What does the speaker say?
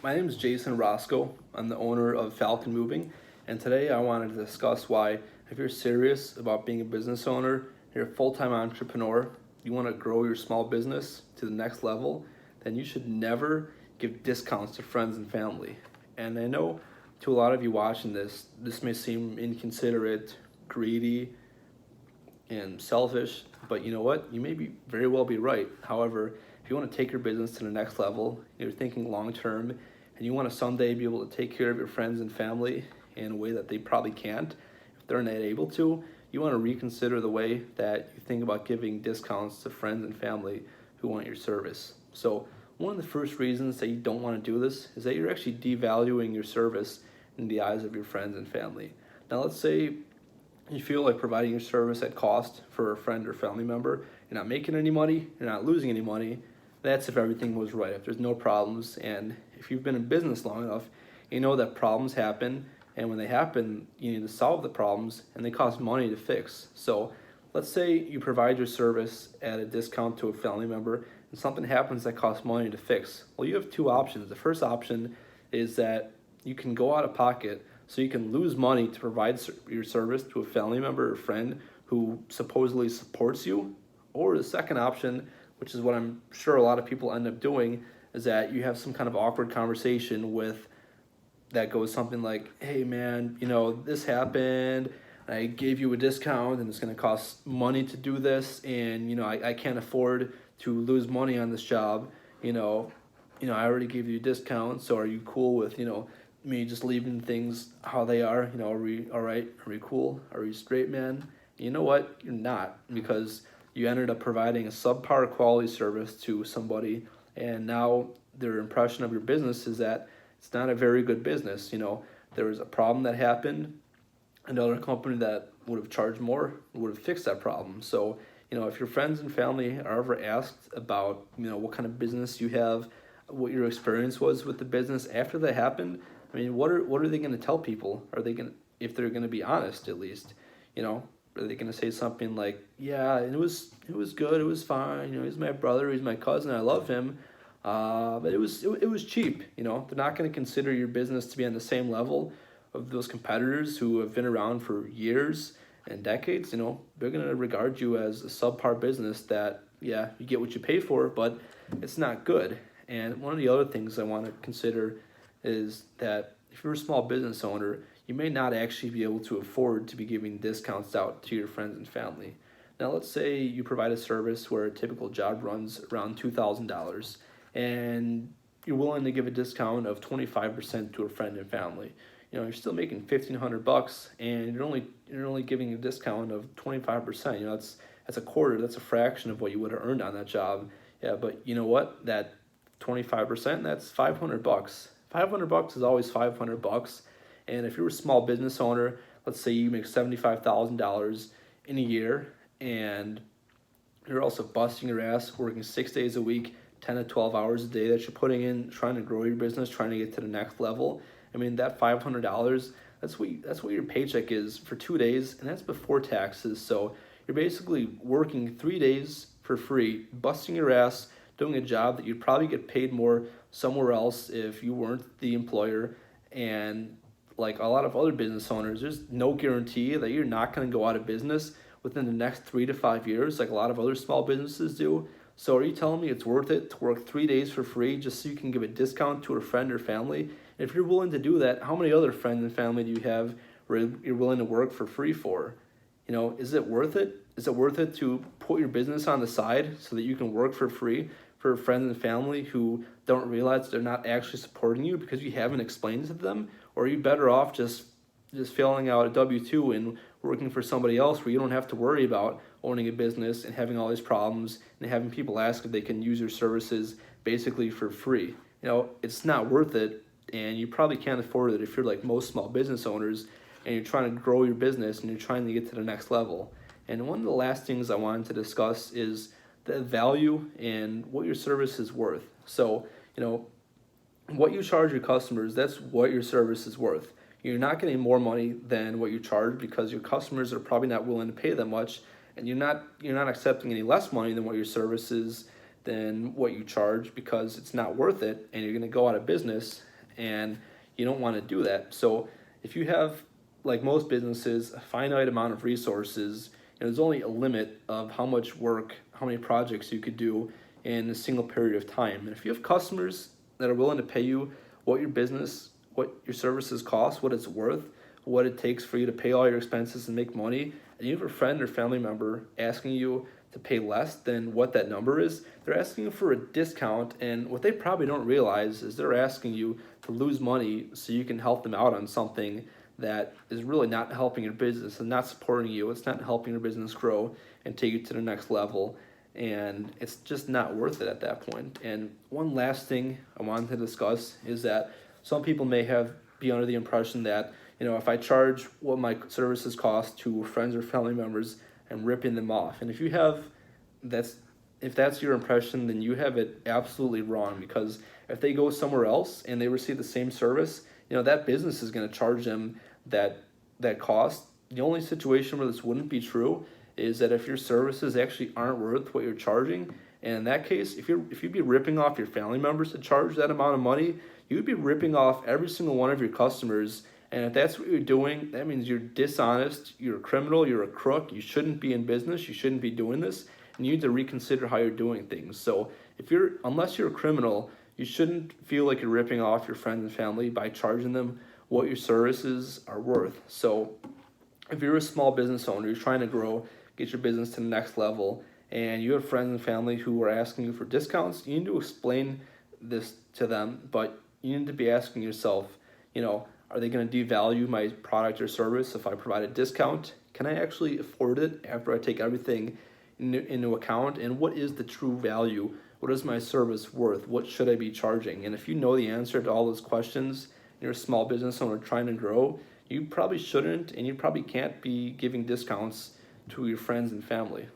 My name is Jason Roscoe. I'm the owner of Falcon Moving, and today I wanted to discuss why, if you're serious about being a business owner, you're a full-time entrepreneur, you want to grow your small business to the next level, then you should never give discounts to friends and family. And I know to a lot of you watching this may seem inconsiderate, greedy, and selfish, but you know what? You may be very well be right. However, if you want to take your business to the next level, you're thinking long term, and you want to someday be able to take care of your friends and family in a way that they probably can't, if they're not able to, you want to reconsider the way that you think about giving discounts to friends and family who want your service. So one of the first reasons that you don't want to do this is that you're actually devaluing your service in the eyes of your friends and family. Now let's say you feel like providing your service at cost for a friend or family member, you're not making any money, you're not losing any money. That's if everything was right, if there's no problems, and if you've been in business long enough, you know that problems happen, and when they happen, you need to solve the problems, and they cost money to fix. So let's say you provide your service at a discount to a family member, and something happens that costs money to fix. Well, you have two options. The first option is that you can go out of pocket, so you can lose money to provide your service to a family member or friend who supposedly supports you. Or the second option, which is what I'm sure a lot of people end up doing, is that you have some kind of awkward conversation with that goes something like, hey man, this happened, I gave you a discount and it's going to cost money to do this, and I can't afford to lose money on this job. I already gave you a discount, so are you cool with me just leaving things how they are? Are we all right? Are we cool? Are we straight, man? You know what? You're not, because you ended up providing a subpar quality service to somebody, and now their impression of your business is that it's not a very good business. There was a problem that happened, another company that would have charged more would have fixed that problem. So, if your friends and family are ever asked about, what kind of business you have, what your experience was with the business after that happened, I mean, what are they going to tell people? Are they going to, if they're going to be honest at least, are they going to say something like, yeah, it was good, it was fine, he's my brother, he's my cousin, I love him, but it was cheap. They're not going to consider your business to be on the same level of those competitors who have been around for years and decades. They're going to regard you as a subpar business that, yeah, you get what you pay for, but it's not good. And one of the other things I want to consider is that if you're a small business owner, you may not actually be able to afford to be giving discounts out to your friends and family. Now, let's say you provide a service where a typical job runs around $2,000, and you're willing to give a discount of 25% to a friend and family. You're still making $1,500, and you're only giving a discount of 25%. That's a quarter. That's a fraction of what you would have earned on that job. Yeah, but you know what? That 25%, that's $500. $500 is always $500. And if you're a small business owner, let's say you make $75,000 in a year, and you're also busting your ass working 6 days a week, 10 to 12 hours a day that you're putting in, trying to grow your business, trying to get to the next level. I mean, that $500, that's what your paycheck is for 2 days, and that's before taxes. So you're basically working 3 days for free, busting your ass, doing a job that you'd probably get paid more somewhere else if you weren't the employer. And like a lot of other business owners, there's no guarantee that you're not going to go out of business within the next 3 to 5 years, like a lot of other small businesses do. So are you telling me it's worth it to work 3 days for free just so you can give a discount to a friend or family? And if you're willing to do that, how many other friends and family do you have where you're willing to work for free for? Is it worth it? Is it worth it to put your business on the side so that you can work for free for friends and family who don't realize they're not actually supporting you because you haven't explained it to them? Or are you better off just filling out a W-2 and working for somebody else where you don't have to worry about owning a business and having all these problems and having people ask if they can use your services basically for free? It's not worth it, and you probably can't afford it if you're like most small business owners and you're trying to grow your business and you're trying to get to the next level. And one of the last things I wanted to discuss is the value and what your service is worth. So, what you charge your customers, that's what your service is worth. You're not getting more money than what you charge because your customers are probably not willing to pay that much, and you're not accepting any less money than what your service is than what you charge because it's not worth it, and you're going to go out of business. and you don't want to do that. So if you have, like most businesses, a finite amount of resources, and there's only a limit of how much work, how many projects you could do in a single period of time. And if you have customers that are willing to pay you what your services cost, what it's worth, what it takes for you to pay all your expenses and make money, and you have a friend or family member asking you to pay less than what that number is, they're asking you for a discount, and what they probably don't realize is they're asking you to lose money so you can help them out on something that is really not helping your business and not supporting you. It's not helping your business grow and take you to the next level, and it's just not worth it at that point. And one last thing I wanted to discuss is that some people may be under the impression that, if I charge what my services cost to friends or family members, I'm ripping them off. And if that's your impression, then you have it absolutely wrong, because if they go somewhere else and they receive the same service, that business is going to charge them that cost. The only situation where this wouldn't be true is that if your services actually aren't worth what you're charging. And in that case, if you'd be ripping off your family members to charge that amount of money, you would be ripping off every single one of your customers. And if that's what you're doing, that means you're dishonest, you're a criminal, you're a crook, you shouldn't be in business, you shouldn't be doing this, and you need to reconsider how you're doing things. So unless you're a criminal, you shouldn't feel like you're ripping off your friends and family by charging them what your services are worth. So if you're a small business owner, you're trying to grow, get your business to the next level, and you have friends and family who are asking you for discounts, you need to explain this to them, but you need to be asking yourself, are they going to devalue my product or service if I provide a discount? Can I actually afford it after I take everything into account? And what is the true value? What is my service worth? What should I be charging? And if you know the answer to all those questions, and you're a small business owner trying to grow, you probably shouldn't, and you probably can't be giving discounts to your friends and family.